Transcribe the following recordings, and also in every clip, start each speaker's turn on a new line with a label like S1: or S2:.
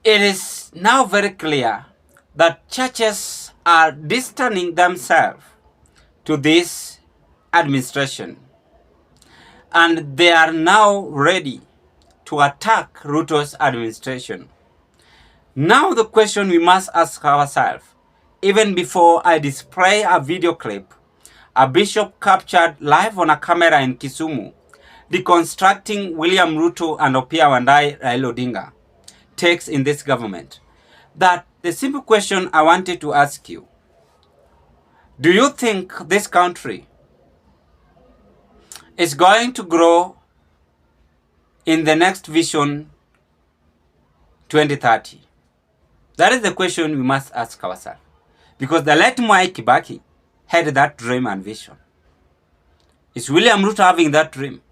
S1: It is now very clear that churches are distancing themselves to this administration, and they are now ready to attack Ruto's administration. Now the question we must ask ourselves, even before I display a video clip, a bishop captured live on a camera in Kisumu, deconstructing William Ruto and Opiah Wandayi Raila Odinga takes in this government, that the simple question I wanted to ask you, do you think this country is going to grow in the next vision 2030? That is the question we must ask ourselves. Because the late Mwai Kibaki had that dream and vision. Is William Ruto having that dream?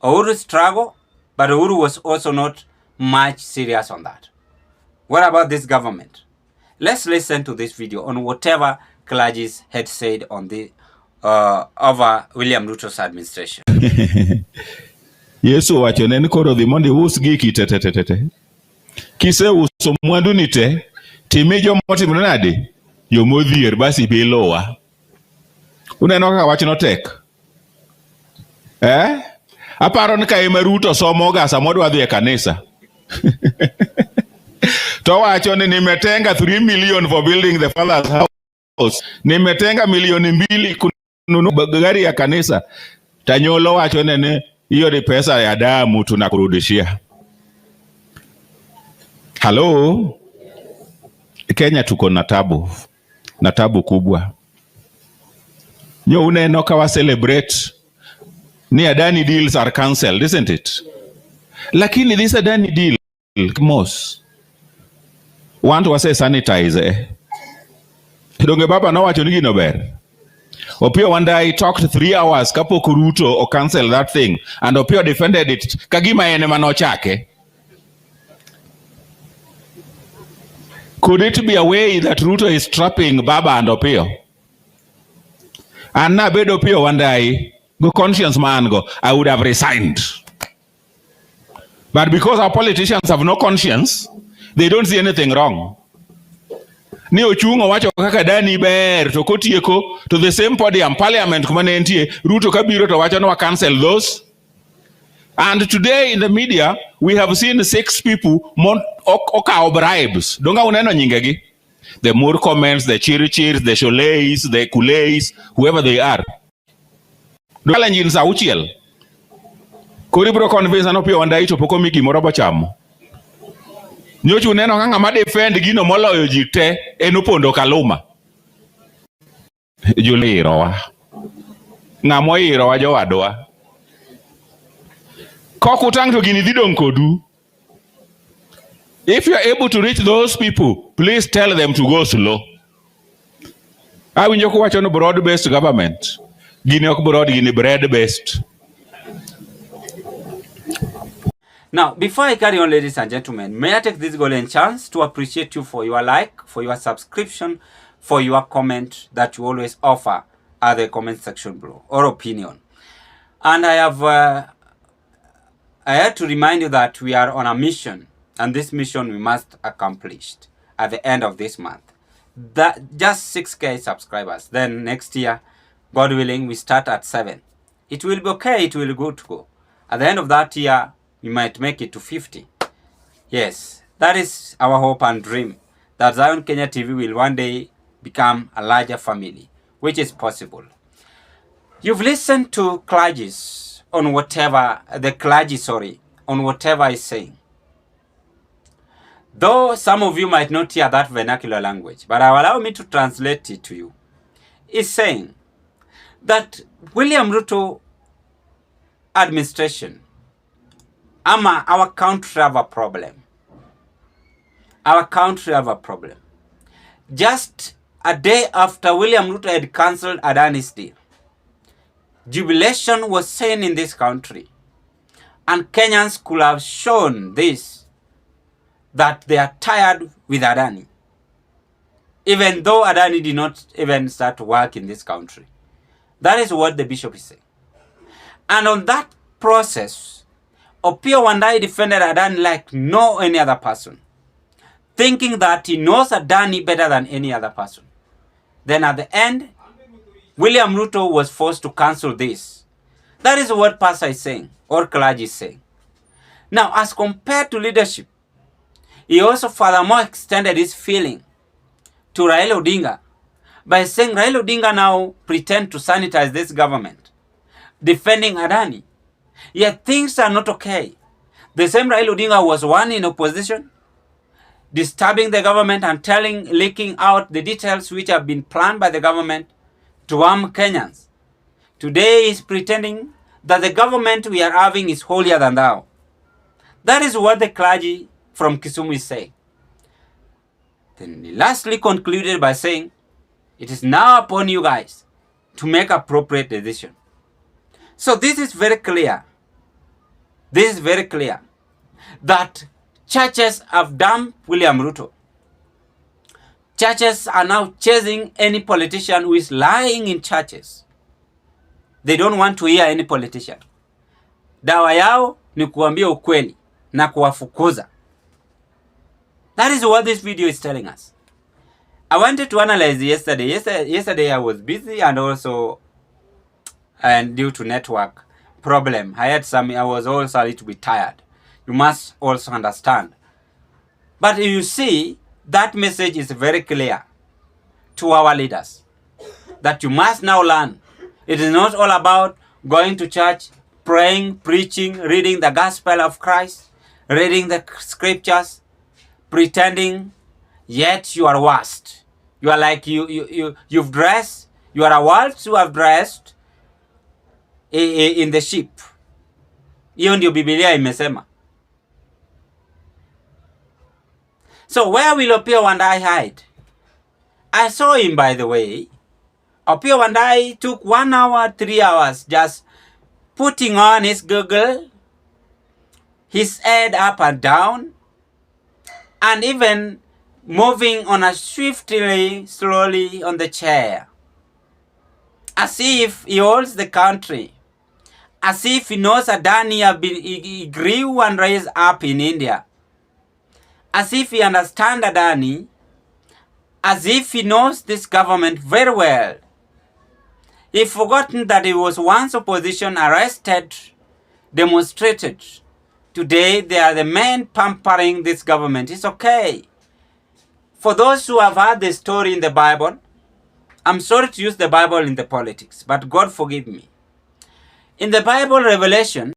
S1: Uhuru struggled, but Uhuru was also not much serious on that. What about this government? Let's listen to this video on whatever clergies had said on the over William Ruto's administration.
S2: Yesu wacho ne koro dhi mondo us giki te. Kise uso mwandu ni te, timi joma otimore nade? Yo modhier basi bilowa. Uneno kaka wach no tek. Aparo ni ka ema Ruto somo ga samodwa dhi e kanisa. To wacho ni nimetenga 3 million for building the father's house. Nimetenga milioni 2 kununua gari ya kanisa. Tanyolo wacho ni hiyo ni pesa ya damu tunakurudishia. Hello? Kenya tuko na tabu kubwa. Nyo uneno kawa celebrate ni Adani deals are cancelled, isn't it? Lakini this Adani deal most want to say sanitize. Donge baba no wacho ni gino ber. Opiah Wandayi talked 3 hours kapok Ruto or cancel that thing, and Opiah defended it kagima ene manochake. Could it be a way that Ruto is trapping Baba and Opiah? And now bed Opiah Wandayi go conscience man go, I would have resigned. But because our politicians have no conscience, they don't see anything wrong. Ni ochungo wacho kaka Dani ber to kotieko to the same podium parliament kuma ne entie Ruto kabiro to wacho no cancel those. And today in the media we have seen 6 people okao bribes. Donga uneno nyingegi. The more comments, the chirichirs, the sholeis, the kuleis, whoever they are. Donga njin sa uchiel. Koribro convince no Opiah Wandayi to poko miki morobo chamo. Nyochu neno kanga ma defend gino moloyo ji te enopondo Kaluma. Juliro wa. Ngamo iro wa jowadwa. Kokutang to gini didong kodu. If you are able to reach those people, please tell them to go slow. Awinjo kuwacho no broad-based government. Gini ok broad, gini bread-based.
S1: Now, before I carry on, ladies and gentlemen, may I take this golden chance to appreciate you for your like, for your subscription, for your comment that you always offer at the comment section below, or opinion. And I had to remind you that we are on a mission, and this mission we must accomplish at the end of this month. That just 6K subscribers. Then next year, God willing, we start at 7. It will be okay, it will be good to go. At the end of that year, we might make it to 50. Yes, that is our hope and dream, that Zion Kenya TV will one day become a larger family, which is possible. You've listened to clergies on whatever, on whatever is saying. Though some of you might not hear that vernacular language, but allow me to translate it to you. It's saying that William Ruto administration, our country have a problem. Our country have a problem. Just a day after William Ruto had cancelled Adani's deal, jubilation was seen in this country. And Kenyans could have shown this, that they are tired with Adani. Even though Adani did not even start to work in this country. That is what the bishop is saying. And on that process, Opiah Wandayi defended Adani like no any other person. thinking that he knows Adani better than any other person. Then at the end, William Ruto was forced to cancel this. That is what pastor is saying, or clergy is saying. Now, as compared to leadership, he also furthermore extended his feeling to Raila Odinga by saying Raila Odinga now pretend to sanitize this government, defending Adani. Yet things are not okay. The same Raila Odinga was one in opposition, disturbing the government and leaking out the details which have been planned by the government to harm Kenyans. Today he is pretending that the government we are having is holier than thou. That is what the clergy from Kisumu is saying. Then he lastly concluded by saying, it is now upon you guys to make appropriate decision. So this is very clear. This is very clear that churches have dumped William Ruto. Churches are now chasing any politician who is lying in churches. They don't want to hear any politician. Dawa yao ni kuambia ukweli na kuwafukuza. That is what this video is telling us. I wanted to analyze yesterday. Yesterday I was busy and also due to network problem. I was also a little bit tired. You must also understand. But you see, that message is very clear to our leaders. That you must now learn. It is not all about going to church, praying, preaching, reading the gospel of Christ, reading the scriptures, pretending, yet you are worst. You are like you've dressed, you are a waltz who have dressed in the sheep. Hiyo ndio Biblia imesema. So where will Opiyo Wandayi hide? I saw him, by the way. Opiyo Wandayi took 1 hour, 3 hours just putting on his goggle, his head up and down, and even moving on a swiftly, slowly on the chair. As if he holds the country. As if he knows Adani he grew and raised up in India. As if he understands Adani. As if he knows this government very well. He's forgotten that he was once opposition, arrested, demonstrated. Today they are the men pampering this government. It's okay. For those who have heard the story in the Bible, I'm sorry to use the Bible in the politics, but God forgive me. In the Bible Revelation,